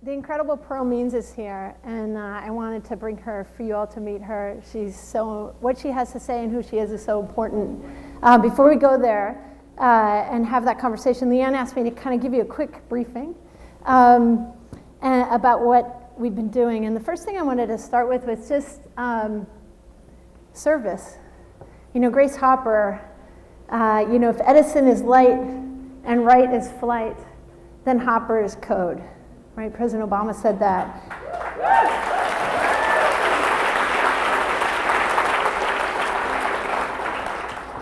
The incredible Pearl Means is here, and I wanted to bring her for you all to meet her. What she has to say and who she is so important. Before we go there and have that conversation, Leanne asked me to kind of give you a quick briefing about what we've been doing. And the first thing I wanted to start with was just service. Grace Hopper, if Edison is light and Wright is flight, then Hopper is code. Right, President Obama said that.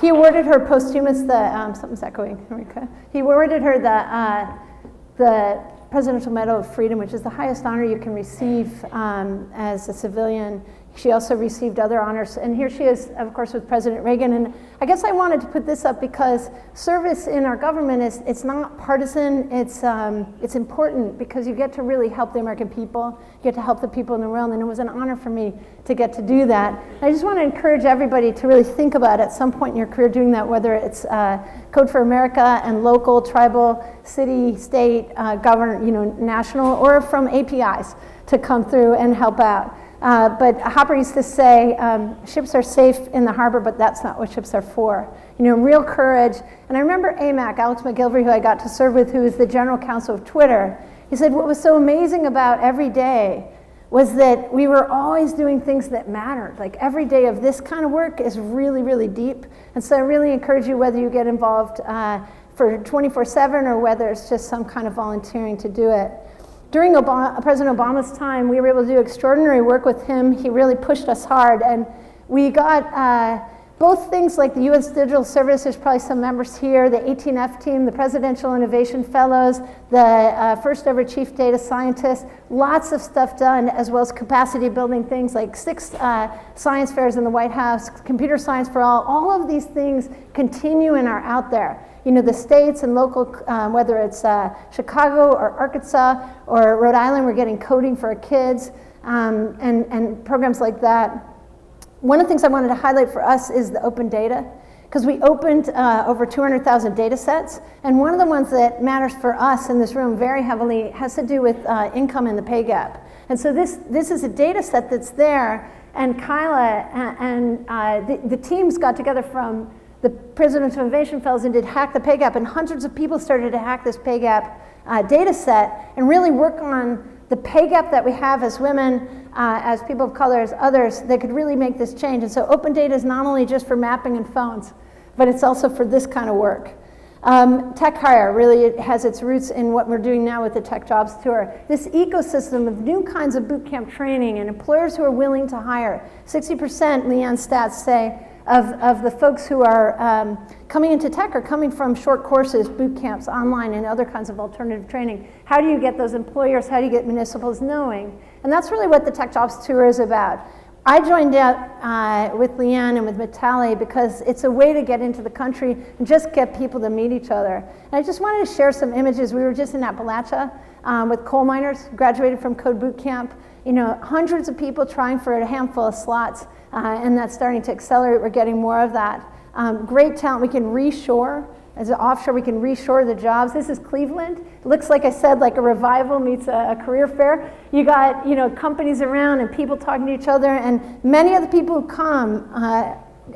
He awarded her posthumous something's echoing. He awarded her the Presidential Medal of Freedom, which is the highest honor you can receive as a civilian. She also received other honors, and here she is, of course, with President Reagan. And I guess I wanted to put this up because service in our government it's not partisan. It's important because you get to really help the American people. You get to help the people in the world, and it was an honor for me to get to do that. And I just want to encourage everybody to really think about at some point in your career doing that, whether it's Code for America and local, tribal, city, state, national, or from APIs to come through and help out. But Hopper used to say, ships are safe in the harbor, but that's not what ships are for. Real courage. And I remember AMAC, Alex McGilvery, who I got to serve with, who is the general counsel of Twitter. He said what was so amazing about every day was that we were always doing things that mattered. Like every day of this kind of work is really, really deep. And so I really encourage you, whether you get involved for 24/7 or whether it's just some kind of volunteering to do it. During President Obama's time, we were able to do extraordinary work with him. He really pushed us hard, and we got both things like the U.S. Digital Service. There's probably some members here, the 18F team, the Presidential Innovation Fellows, the first ever Chief Data Scientist, lots of stuff done, as well as capacity building things like 6 science fairs in the White House, Computer Science for All of these things continue and are out there. The states and local, whether it's Chicago or Arkansas or Rhode Island, we're getting coding for our kids and programs like that. One of the things I wanted to highlight for us is the open data, because we opened over 200,000 data sets, and one of the ones that matters for us in this room very heavily has to do with income and the pay gap. And so this is a data set that's there, and Kyla and the teams got together from the Presidential Innovation Fellows and did Hack the Pay Gap, and hundreds of people started to hack this pay gap data set and really work on the pay gap that we have as women, as people of color, as others, that could really make this change. And so open data is not only just for mapping and phones, but it's also for this kind of work. Tech Hire really has its roots in what we're doing now with the Tech Jobs Tour. This ecosystem of new kinds of boot camp training and employers who are willing to hire. 60%, Leanne's stats say, of the folks who are coming into tech are coming from short courses, boot camps, online, and other kinds of alternative training. How do you get those employers? How do you get municipals knowing? And that's really what the Tech Jobs Tour is about. I joined up with Leanne and with Vitaly because it's a way to get into the country and just get people to meet each other. And I just wanted to share some images. We were just in Appalachia with coal miners, graduated from Code Boot Camp. Hundreds of people trying for a handful of slots, and that's starting to accelerate. We're getting more of that. Great talent. We can reshore. As an offshore, we can reshore the jobs. This is Cleveland. It looks, like I said, like a revival meets a career fair. You got companies around and people talking to each other, and many of the people who come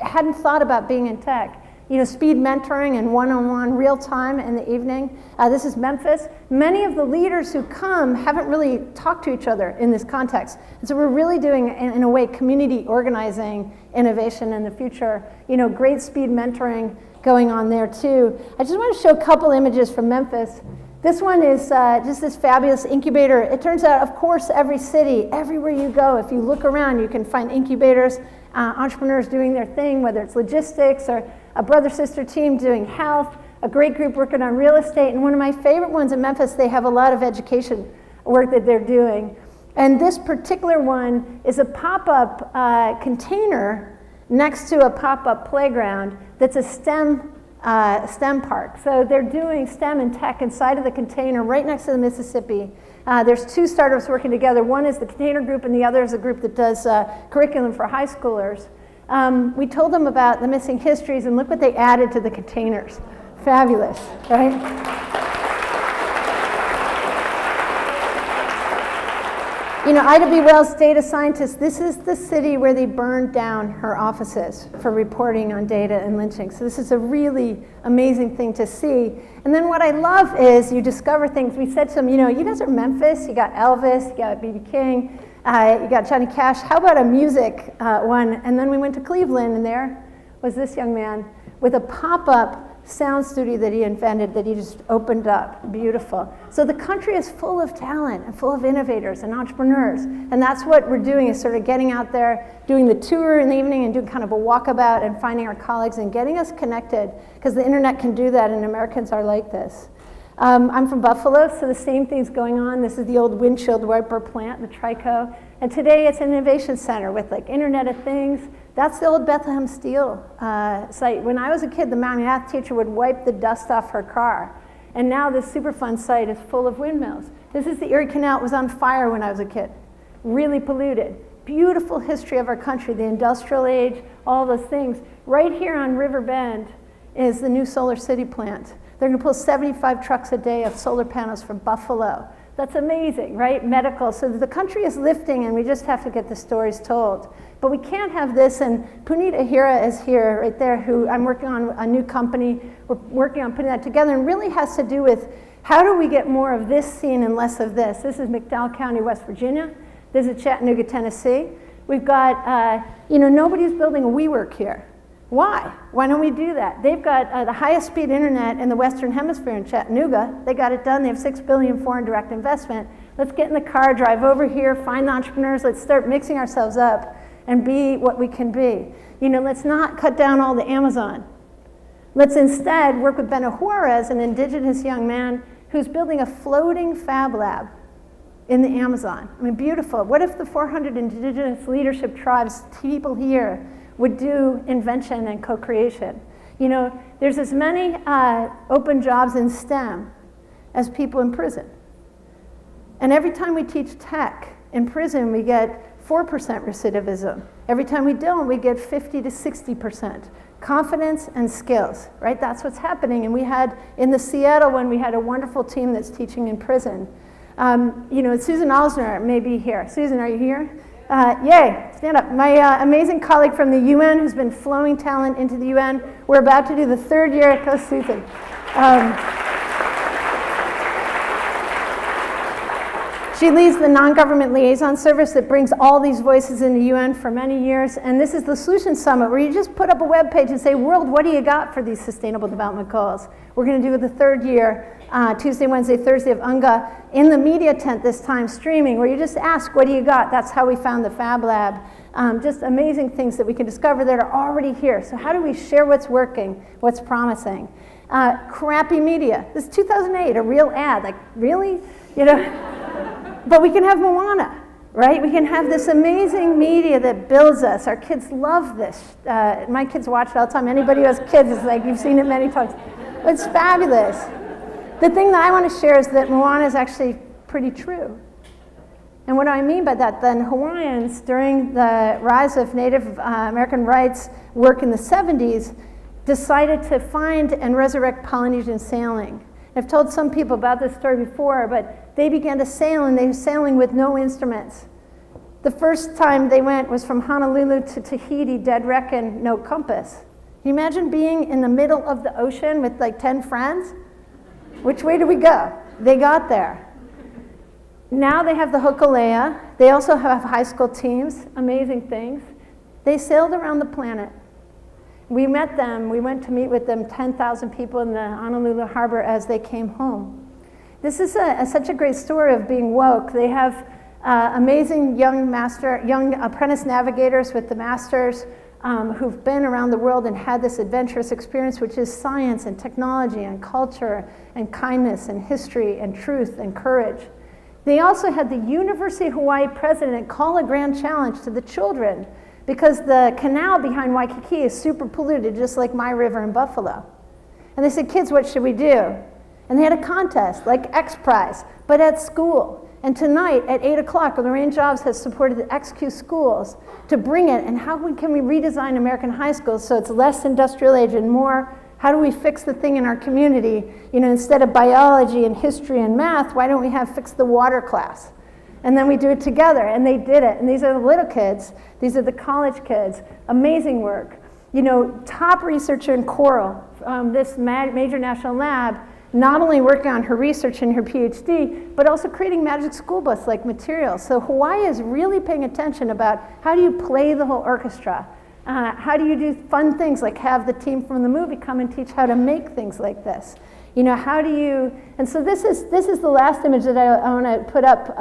hadn't thought about being in tech. Speed mentoring and one-on-one, real time in the evening. This is Memphis. Many of the leaders who come haven't really talked to each other in this context. And so we're really doing, in a way, community organizing innovation in the future. Great speed mentoring going on there too. I just want to show a couple images from Memphis. This one is just this fabulous incubator. It turns out, of course, every city, everywhere you go, if you look around, you can find incubators, entrepreneurs doing their thing, whether it's logistics or a brother-sister team doing health, a great group working on real estate. And one of my favorite ones in Memphis, they have a lot of education work that they're doing. And this particular one is a pop-up container next to a pop-up playground that's a STEM park. So they're doing STEM and tech inside of the container right next to the Mississippi. There's 2 startups working together. One is the container group and the other is a group that does curriculum for high schoolers. We told them about the missing histories, and look what they added to the containers. Fabulous, right? Ida B. Wells, data scientist, this is the city where they burned down her offices for reporting on data and lynching. So this is a really amazing thing to see. And then what I love is you discover things. We said to them, you guys are Memphis, you got Elvis, you got B.B. King, you got Johnny Cash. How about a music one? And then we went to Cleveland, and there was this young man with a pop-up sound studio that he invented, that he just opened up. Beautiful. So the country is full of talent and full of innovators and entrepreneurs. And that's what we're doing, is sort of getting out there, doing the tour in the evening and doing kind of a walkabout and finding our colleagues and getting us connected, because the internet can do that and Americans are like this. I'm from Buffalo, so the same thing's going on. This is the old windshield wiper plant, the Trico. And today it's an innovation center with like Internet of Things. That's the old Bethlehem Steel site. When I was a kid, the math teacher would wipe the dust off her car. And now this Superfund site is full of windmills. This is the Erie Canal. It was on fire when I was a kid. Really polluted. Beautiful history of our country, the industrial age, all those things. Right here on River Bend is the new Solar City plant. They're going to pull 75 trucks a day of solar panels from Buffalo. That's amazing, right? Medical. So the country is lifting, and we just have to get the stories told. But we can't have this, and Puneet Ahira is here, right there, who I'm working on a new company. We're working on putting that together, and really has to do with how do we get more of this scene and less of this. This is McDowell County, West Virginia. This is Chattanooga, Tennessee. We've got, nobody's building a WeWork here. Why? Why don't we do that? They've got the highest speed internet in the Western Hemisphere in Chattanooga. They got it done. They have $6 billion foreign direct investment. Let's get in the car, drive over here, find the entrepreneurs. Let's start mixing ourselves up and be what we can be. Let's not cut down all the Amazon. Let's instead work with Beno Juarez, an indigenous young man who's building a floating fab lab in the Amazon. I mean, beautiful. What if the 400 indigenous leadership tribes, people here, would do invention and co-creation? There's as many open jobs in STEM as people in prison. And every time we teach tech in prison, we get 4% recidivism. Every time we don't, we get 50 to 60%. Confidence and skills, right? That's what's happening. And we had, in the Seattle one, we had a wonderful team that's teaching in prison. Susan Alsner may be here. Susan, are you here? Yay, stand up. My amazing colleague from the UN who's been flowing talent into the UN. We're about to do the third year. Go, Susan. She leads the non-government liaison service that brings all these voices in the UN for many years. And this is the Solutions Summit, where you just put up a web page and say, world, what do you got for these sustainable development goals? We're going to do the third year, Tuesday, Wednesday, Thursday of UNGA, in the media tent this time, streaming, where you just ask, what do you got? That's how we found the Fab Lab. Just amazing things that we can discover that are already here. So how do we share what's working, what's promising? Crappy media. This is 2008, a real ad. Like, really? But we can have Moana, right? We can have this amazing media that builds us. Our kids love this. My kids watch it all the time. Anybody who has kids is like, you've seen it many times. It's fabulous. The thing that I want to share is that Moana is actually pretty true. And what do I mean by that? Then Hawaiians, during the rise of Native American rights work in the 70s, decided to find and resurrect Polynesian sailing. I've told some people about this story before, but they began to sail, and they were sailing with no instruments. The first time they went was from Honolulu to Tahiti, dead reckon, no compass. Can you imagine being in the middle of the ocean with like 10 friends? Which way do we go? They got there. Now they have the Hokulea. They also have high school teams, amazing things. They sailed around the planet. We met them, we went to meet with them, 10,000 people in the Honolulu harbor as they came home. This is such a great story of being woke. They have amazing young apprentice navigators with the masters who've been around the world and had this adventurous experience, which is science and technology and culture and kindness and history and truth and courage. They also had the University of Hawaii president call a grand challenge to the children, because the canal behind Waikiki is super polluted, just like my river in Buffalo. And they said, kids, what should we do? And they had a contest, like X Prize, but at school. And tonight at 8 o'clock, Lorraine Jobs has supported the XQ schools to bring it, and how can we redesign American high schools so it's less industrial age and more, how do we fix the thing in our community? Instead of biology and history and math, why don't we fix the water class? And then we do it together, and they did it. And these are the little kids. These are the college kids. Amazing work. You know, top researcher in coral, this major national lab, not only working on her research and her PhD, but also creating magic school bus-like materials. So Hawaii is really paying attention about how do you play the whole orchestra? How do you do fun things like have the team from the movie come and teach how to make things like this? You know, how do you, and so this is the last image that I want to put up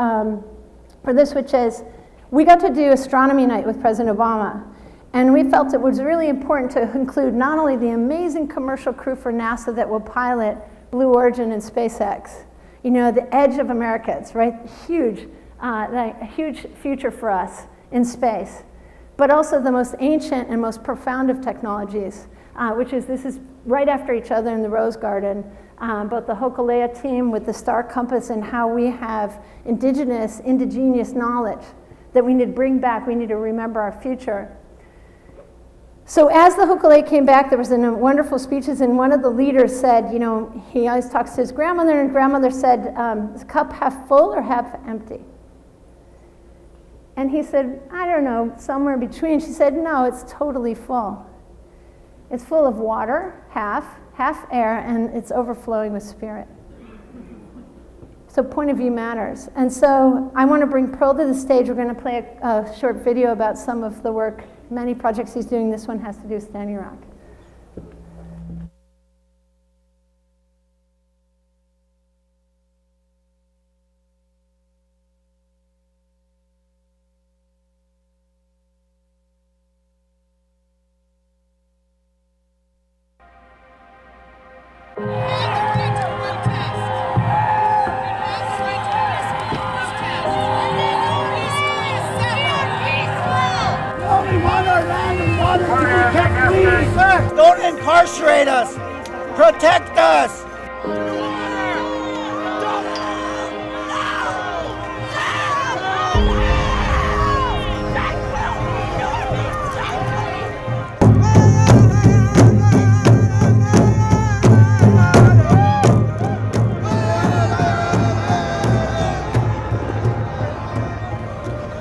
for this, which is, we got to do astronomy night with President Obama. And we felt it was really important to include not only the amazing commercial crew for NASA that will pilot Blue Origin and SpaceX, you know, the edge of Americans, right? Huge, a huge future for us in space. But also the most ancient and most profound of technologies, this is right after each other in the Rose Garden. Both the Hokulea team with the star compass and how we have indigenous knowledge that we need to bring back, we need to remember our future. So as the Hokulea came back, there was wonderful speeches, and one of the leaders said, you know, he always talks to his grandmother, and grandmother said, is the cup half full or half empty? And he said, I don't know, somewhere in between. She said, no, it's totally full. It's full of water, half air, and it's overflowing with spirit. So point of view matters. And so I want to bring Pearl to the stage. We're going to play a short video about some of the work, many projects he's doing. This one has to do with Standing Rock. Don't incarcerate us. Protect us.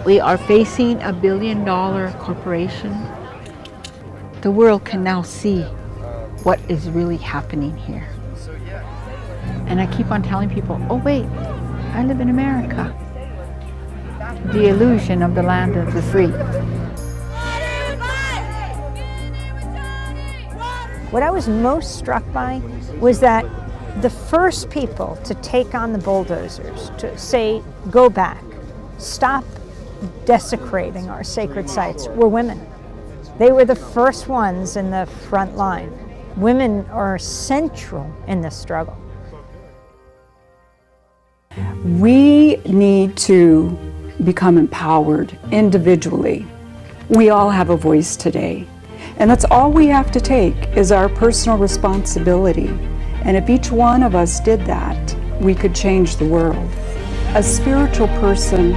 We are facing a $1 billion corporation. The world can now see what is really happening here. And I keep on telling people, oh wait, I live in America. The illusion of the land of the free. What I was most struck by was that the first people to take on the bulldozers, to say, go back, stop desecrating our sacred sites, were women. They were the first ones in the front line. Women are central in this struggle. We need to become empowered individually. We all have a voice today, and that's all we have to take is our personal responsibility. And if each one of us did that, we could change the world. A spiritual person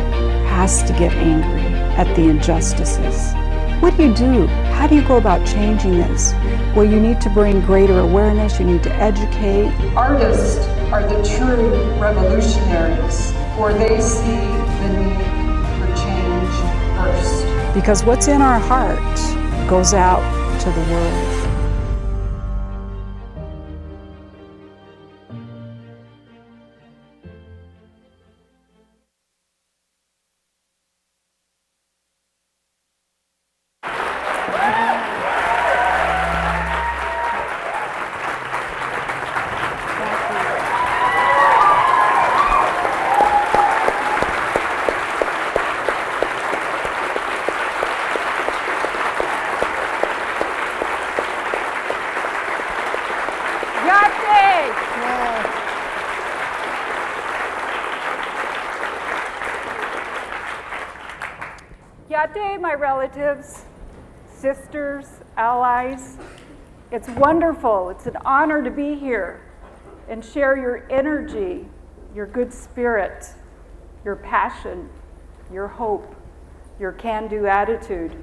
has to get angry at the injustices. What do? How do you go about changing this? Well, you need to bring greater awareness, you need to educate. Artists are the true revolutionaries, for they see the need for change first. Because what's in our heart goes out to the world. Yate, my relatives, sisters, allies, it's wonderful, it's an honor to be here and share your energy, your good spirit, your passion, your hope, your can-do attitude.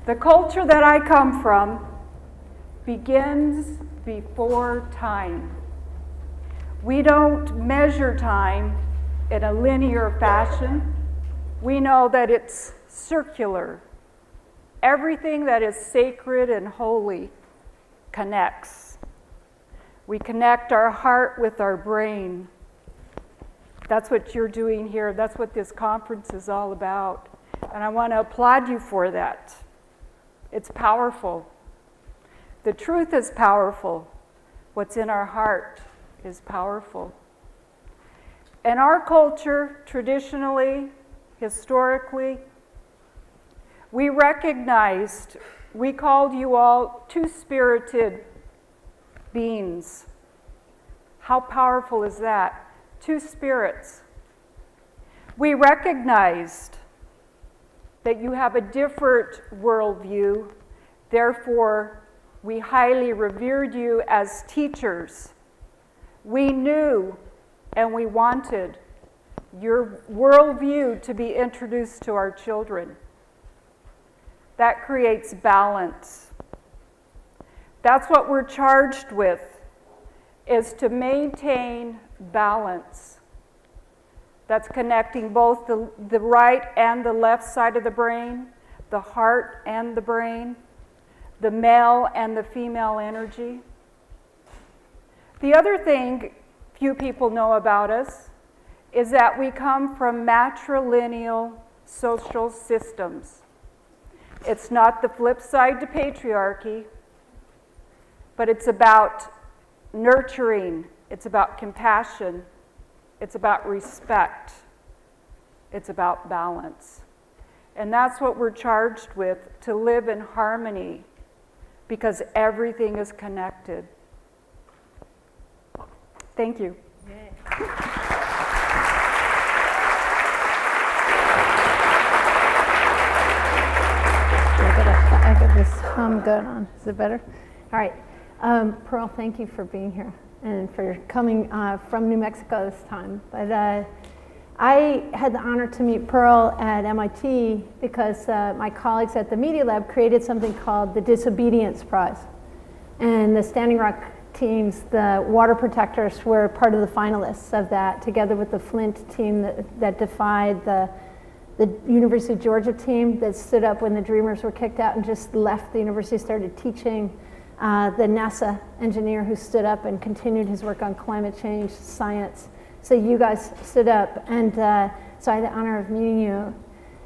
The culture that I come from begins before time. We don't measure time in a linear fashion. We know that it's circular. Everything that is sacred and holy connects. We connect our heart with our brain. That's what you're doing here. That's what this conference is all about. And I want to applaud you for that. It's powerful. The truth is powerful. What's in our heart is powerful. In our culture, traditionally, historically, we recognized, we called you all two-spirited beings. How powerful is that? Two spirits. We recognized that you have a different worldview, therefore, we highly revered you as teachers. We knew and we wanted your worldview to be introduced to our children. That creates balance. That's what we're charged with, is to maintain balance. That's connecting both the right and the left side of the brain, the heart and the brain, the male and the female energy. The other thing few people know about us is that we come from matrilineal social systems. It's not the flip side to patriarchy, but it's about nurturing, it's about compassion, it's about respect, it's about balance. And that's what we're charged with, to live in harmony, because everything is connected. Thank you. I got this hum going on. Is it better? All right. Pearl, thank you for being here and for coming from New Mexico this time. But I had the honor to meet Pearl at MIT because my colleagues at the Media Lab created something called the Disobedience Prize. And the Standing Rock teams, the water protectors, were part of the finalists of that, together with the Flint team that defied the University of Georgia team that stood up when the Dreamers were kicked out and just left the university, started teaching, the NASA engineer who stood up and continued his work on climate change science. So you guys stood up, and so I had the honor of meeting you.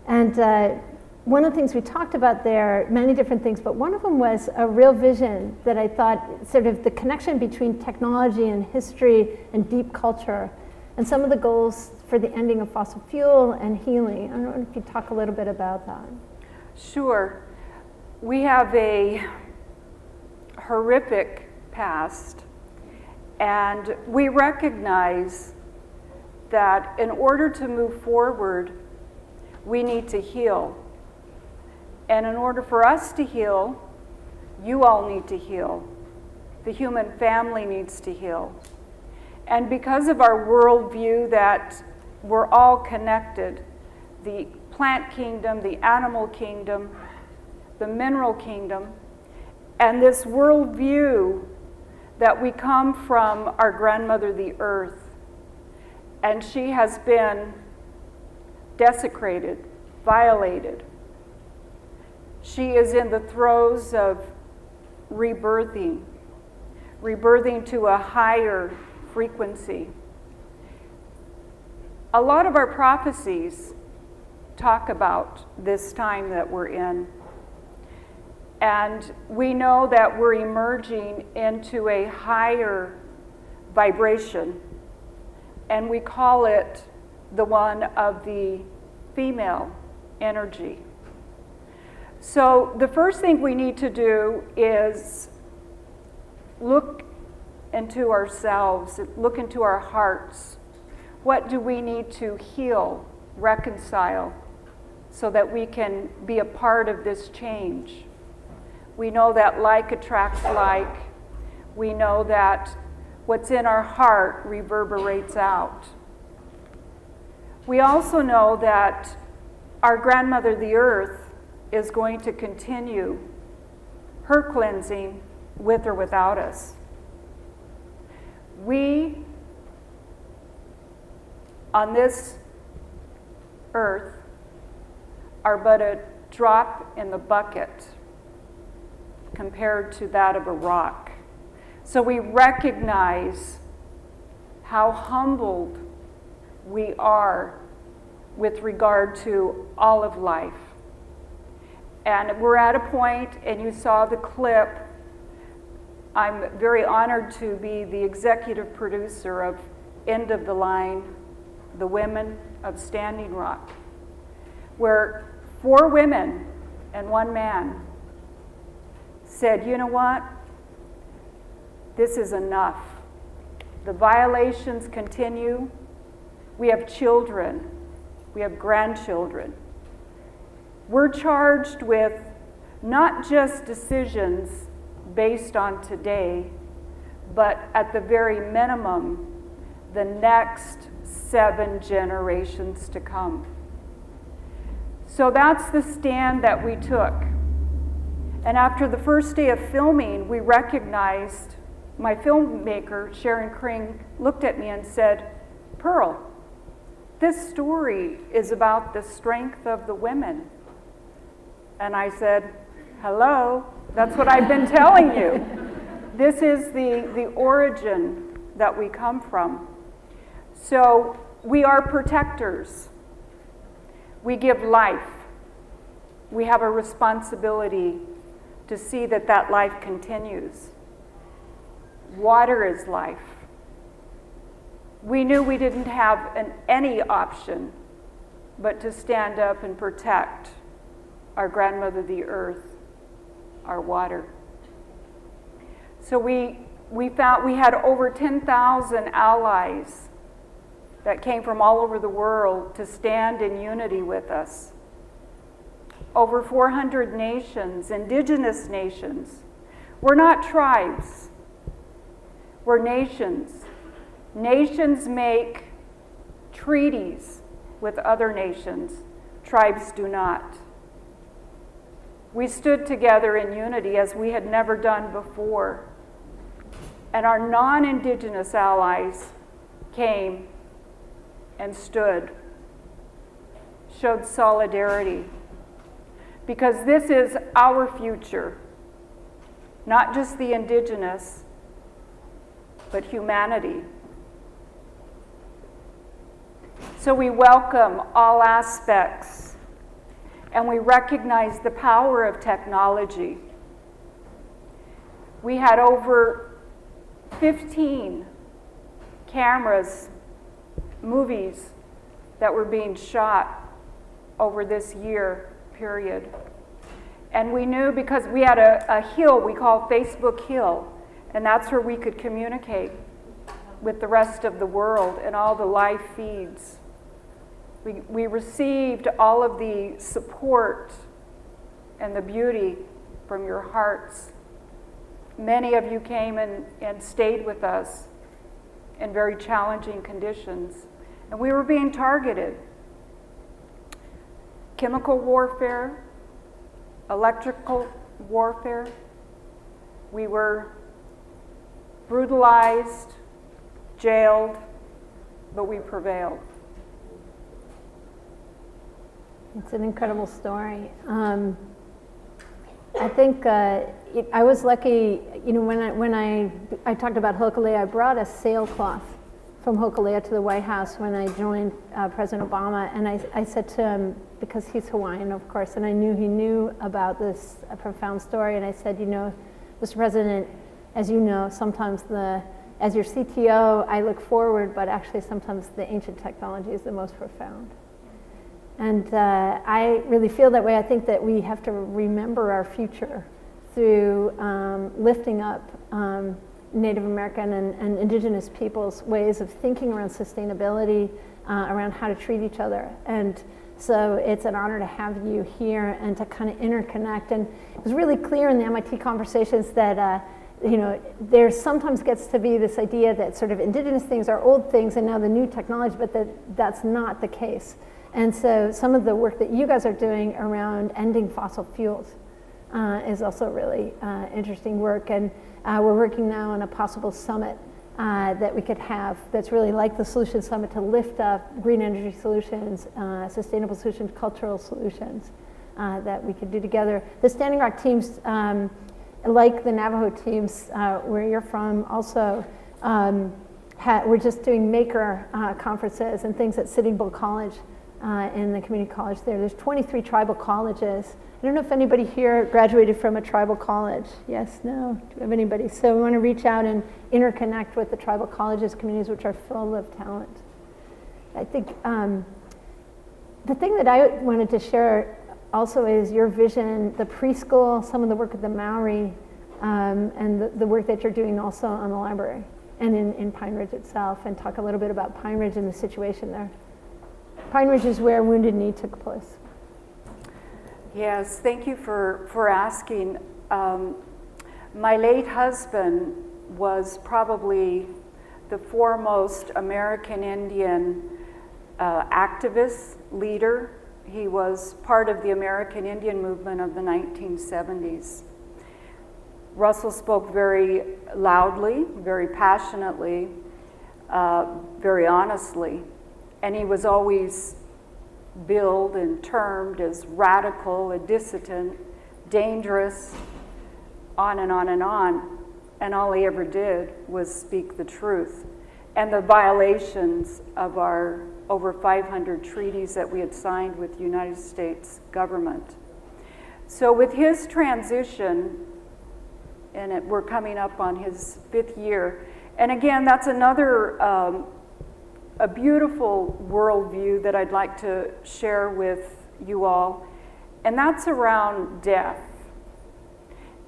And one of the things we talked about there, many different things, but one of them was a real vision that I thought, sort of the connection between technology and history and deep culture, and some of the goals for the ending of fossil fuel and healing. I don't know if you talk a little bit about that. Sure. We have a horrific past, and we recognize that in order to move forward, we need to heal. And in order for us to heal, you all need to heal. The human family needs to heal. And because of our worldview that we're all connected, the plant kingdom, the animal kingdom, the mineral kingdom, and this worldview that we come from our grandmother, the earth, and she has been desecrated, violated. She is in the throes of rebirthing to a higher frequency. A lot of our prophecies talk about this time that we're in. And we know that we're emerging into a higher vibration, and we call it the one of the female energy. So the first thing we need to do is look into ourselves, look into our hearts. What do we need to heal, reconcile, so that we can be a part of this change? We know that like attracts like. We know that what's in our heart reverberates out. We also know that our grandmother, the earth, is going to continue her cleansing with or without us. We on this earth are but a drop in the bucket compared to that of a rock. So we recognize how humbled we are with regard to all of life. And we're at a point, and you saw the clip, I'm very honored to be the executive producer of End of the Line, The Women of Standing Rock, where 4 women and 1 man said, you know what? This is enough. The violations continue. We have children. We have grandchildren. We're charged with not just decisions based on today, but at the very minimum, the next 7 generations to come. So that's the stand that we took. And after the first day of filming, we recognized, my filmmaker, Sharon Kring, looked at me and said, Pearl, this story is about the strength of the women. And I said, hello, that's what I've been telling you. This is the origin that we come from. So we are protectors. We give life. We have a responsibility to see that that life continues. Water is life. We knew we didn't have any option but to stand up and protect our grandmother, the earth, our water. So we found we had over 10,000 allies that came from all over the world to stand in unity with us. Over 400 nations, indigenous nations. We're not tribes. We're nations. Nations make treaties with other nations. Tribes do not. We stood together in unity as we had never done before. And our non-indigenous allies came and stood, showed solidarity. Because this is our future, not just the indigenous, but humanity. So we welcome all aspects, and we recognize the power of technology. We had over 15 cameras, movies that were being shot over this year period. And we knew, because we had a hill we call Facebook Hill, and that's where we could communicate with the rest of the world and all the live feeds. We received all of the support and the beauty from your hearts. Many of you came and stayed with us in very challenging conditions. And we were being targeted. Chemical warfare, electrical warfare. We were brutalized, jailed, but we prevailed. It's an incredible story. I think I was lucky, you know, when I talked about Hokulea, I brought a sailcloth from Hokulea to the White House when I joined President Obama, and I said to him, because he's Hawaiian, of course, and I knew he knew about this profound story, and I said, you know, Mr. President, as you know, sometimes as your CTO, I look forward, but actually sometimes the ancient technology is the most profound. And I really feel that way. I think that we have to remember our future through lifting up Native American and indigenous people's ways of thinking around sustainability, around how to treat each other. And so it's an honor to have you here and to kind of interconnect. And it was really clear in the MIT conversations that you know, there sometimes gets to be this idea that sort of indigenous things are old things and now the new technology, but that's not the case. And so some of the work that you guys are doing around ending fossil fuels is also really interesting work. And we're working now on a possible summit that we could have that's really like the Solution Summit to lift up green energy solutions, sustainable solutions, cultural solutions that we could do together. The Standing Rock teams, like the Navajo teams where you're from, also we're just doing maker conferences and things at Sitting Bull College in the community college there. There's 23 tribal colleges. I don't know if anybody here graduated from a tribal college. Yes, no? Do we have anybody? So we want to reach out and interconnect with the tribal colleges communities, which are full of talent. I think the thing that I wanted to share also is your vision, the preschool, some of the work of the Maori, and the work that you're doing also on the library and in Pine Ridge itself, and talk a little bit about Pine Ridge and the situation there. Pine Ridge is where Wounded Knee took place. Yes, thank you for asking. My late husband was probably the foremost American Indian activist leader. He was part of the American Indian movement of the 1970s. Russell spoke very loudly, very passionately, very honestly, and he was always billed and termed as radical, a dissident, dangerous, on and on and on. And all he ever did was speak the truth and the violations of our over 500 treaties that we had signed with the United States government. So with his transition, and we're coming up on his 5th year, and again, that's another a beautiful worldview that I'd like to share with you all, and that's around death.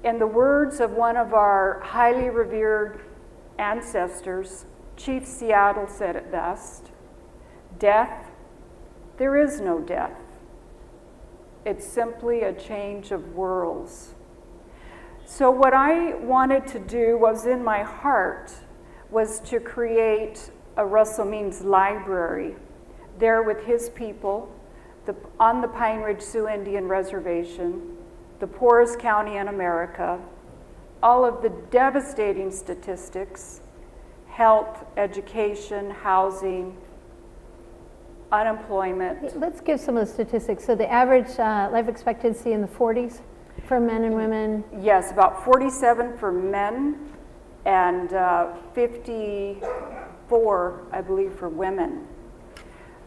In the words of one of our highly revered ancestors, Chief Seattle said it best, "Death, there is no death. It's simply a change of worlds." So what I wanted to do, was in my heart, was to create a Russell Means library there with his people on the Pine Ridge Sioux Indian Reservation, the poorest county in America, all of the devastating statistics, health, education, housing, unemployment. Let's give some of the statistics. So the average life expectancy in the 40s for men and women? Yes, about 47 for men and 54, I believe, for women.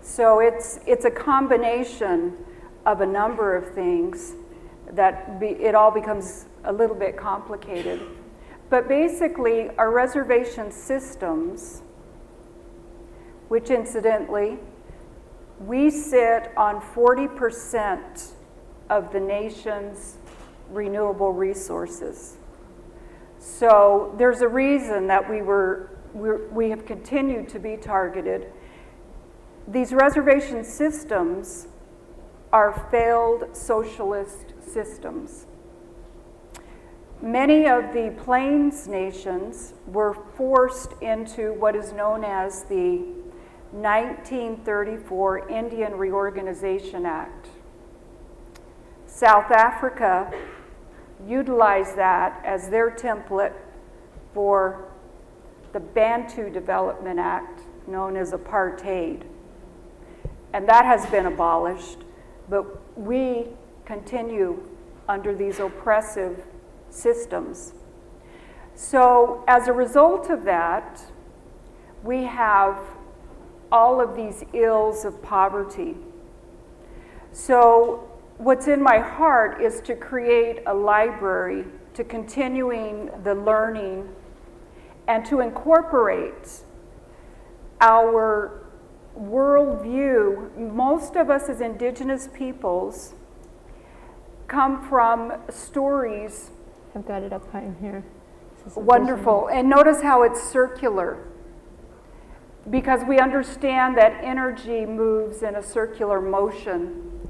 So it's a combination of a number of things that it all becomes a little bit complicated. But basically, our reservation systems, which incidentally, we sit on 40% of the nation's renewable resources. So there's a reason that we have continued to be targeted. These reservation systems are failed socialist systems. Many of the Plains nations were forced into what is known as the 1934 Indian Reorganization Act. South Africa utilized that as their template for the Bantu Development Act, known as apartheid. And that has been abolished, but we continue under these oppressive systems. So as a result of that, we have all of these ills of poverty. So what's in my heart is to create a library to continuing the learning and to incorporate our worldview. Most of us as Indigenous peoples come from stories. I've got it up high in here. Wonderful. And notice how it's circular, because we understand that energy moves in a circular motion.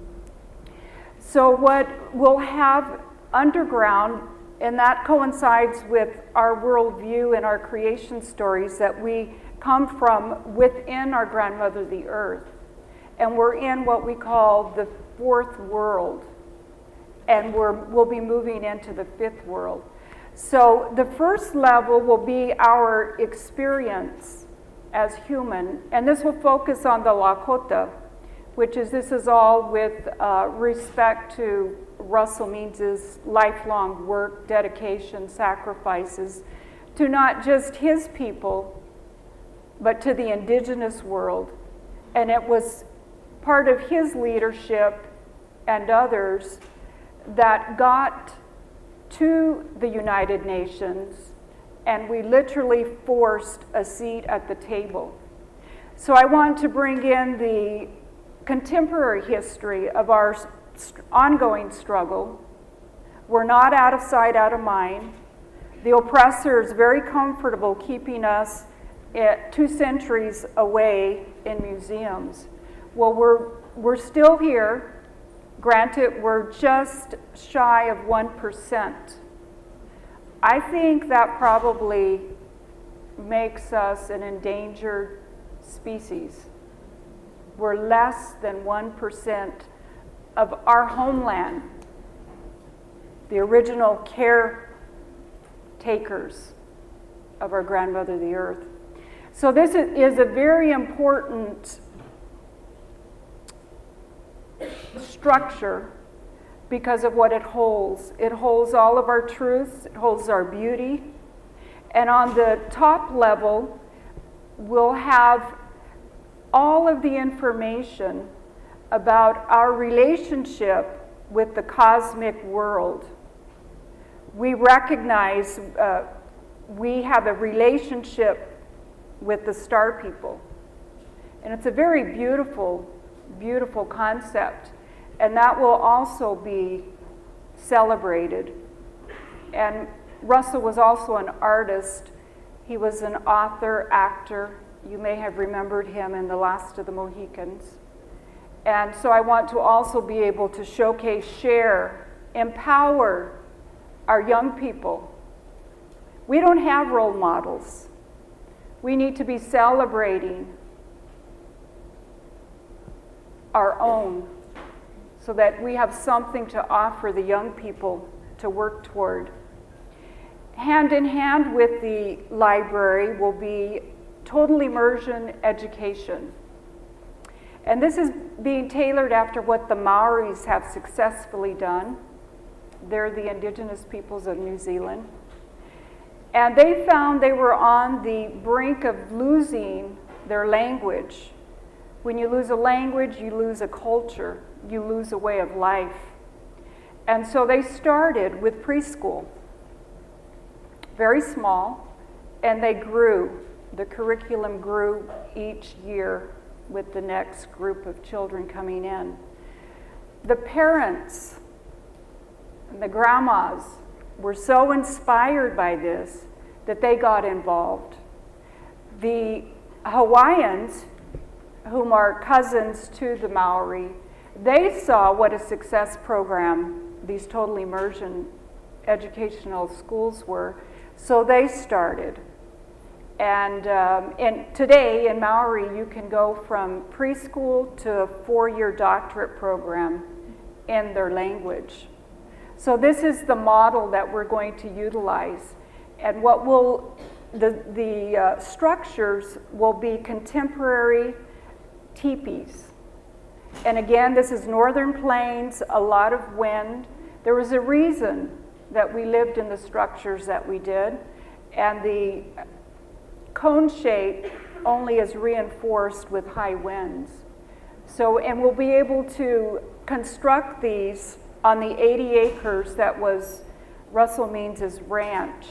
So what we'll have underground, and that coincides with our worldview and our creation stories, that we come from within our grandmother, the earth. And we're in what we call the 4th world. And we'll be moving into the 5th world. So the first level will be our experience as human, and this will focus on the Lakota, this is all with respect to Russell Means's lifelong work, dedication, sacrifices to not just his people, but to the indigenous world. And it was part of his leadership and others that got to the United Nations, and we literally forced a seat at the table. So I want to bring in the contemporary history of our ongoing struggle. We're not out of sight, out of mind. The oppressor is very comfortable keeping us 2 centuries away in museums. Well, we're still here. Granted, we're just shy of 1%. I think that probably makes us an endangered species. We're less than 1% of our homeland, the original caretakers of our grandmother, the earth. So this is a very important structure because of what it holds. It holds all of our truths, it holds our beauty, and on the top level, we'll have all of the information about our relationship with the cosmic world. We recognize we have a relationship with the star people. And it's a very beautiful, beautiful concept. And that will also be celebrated. And Russell was also an artist. He was an author, actor. You may have remembered him in The Last of the Mohicans. And so I want to also be able to showcase, share, empower our young people. We don't have role models. We need to be celebrating our own so that we have something to offer the young people to work toward. Hand in hand with the library will be total immersion education. And this is being tailored after what the Maoris have successfully done. They're the indigenous peoples of New Zealand. And they found they were on the brink of losing their language. When you lose a language, you lose a culture, you lose a way of life. And so they started with preschool, very small, and they grew. The curriculum grew each year with the next group of children coming in. The parents and the grandmas were so inspired by this that they got involved. The Hawaiians, whom are cousins to the Maori, they saw what a success program these total immersion educational schools were, so they started. And today in Maori, you can go from preschool to a 4-year doctorate program in their language. So this is the model that we're going to utilize. And what will, the structures will be contemporary teepees. And again, this is northern plains, a lot of wind. There was a reason that we lived in the structures that we did. And the cone shape only is reinforced with high winds. So, and we'll be able to construct these on the 80 acres that was Russell Means's ranch.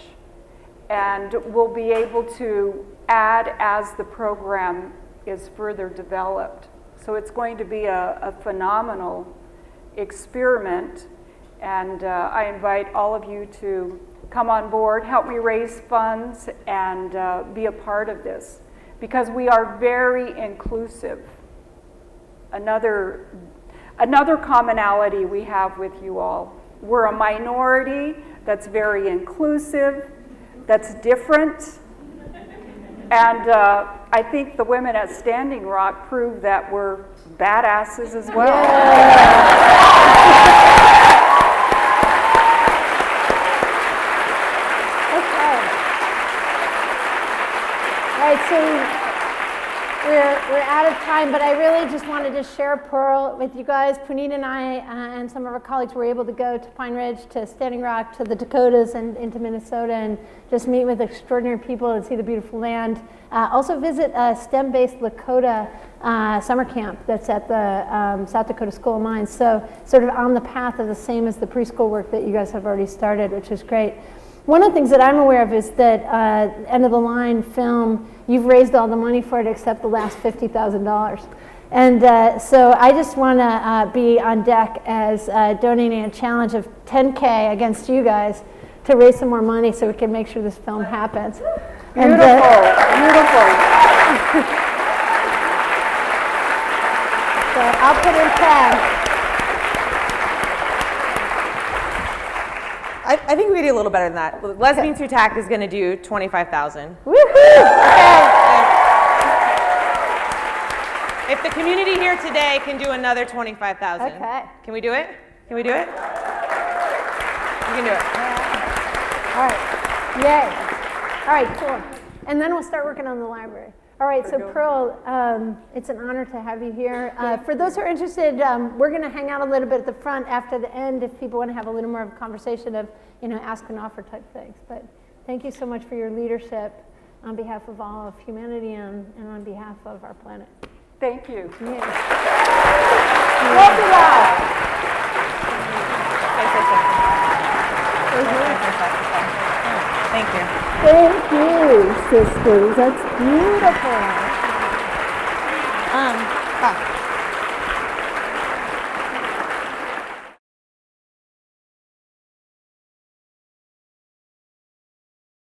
And we'll be able to add as the program is further developed. So it's going to be a phenomenal experiment. And I invite all of you to come on board, help me raise funds, and be a part of this. Because we are very inclusive. Another commonality we have with you all. We're a minority that's very inclusive, that's different. And I think the women at Standing Rock prove that we're badasses as well. Yeah. we're out of time, but I really just wanted to share Pearl with you guys. Puneet and I and some of our colleagues were able to go to Pine Ridge, to Standing Rock, to the Dakotas, and into Minnesota, and just meet with extraordinary people and see the beautiful land. Also visit a STEM-based Lakota summer camp that's at the South Dakota School of Mines. So sort of on the path of the same as the preschool work that you guys have already started, which is great. One of the things that I'm aware of is that End of the Line film, you've raised all the money for it except the last $50,000. And so I just want to be on deck as donating a challenge of $10K against you guys to raise some more money so we can make sure this film happens. Beautiful, beautiful. So I'll put in 10. I think we could do a little better than that. Lesbians Who Tack is going to do 25,000. Woohoo! Okay. If the community here today can do another 25,000. Okay. Can we do it? Can we do it? We can do it. All right. Yay. All right, cool. And then we'll start working on the library. All right, so Pearl, it's an honor to have you here. For those who are interested, we're going to hang out a little bit at the front after the end if people want to have a little more of a conversation of, ask and offer type things. But thank you so much for your leadership on behalf of all of humanity and on behalf of our planet. Thank you. Yeah. Walk it out. Thank you. Thank you, sisters. That's beautiful.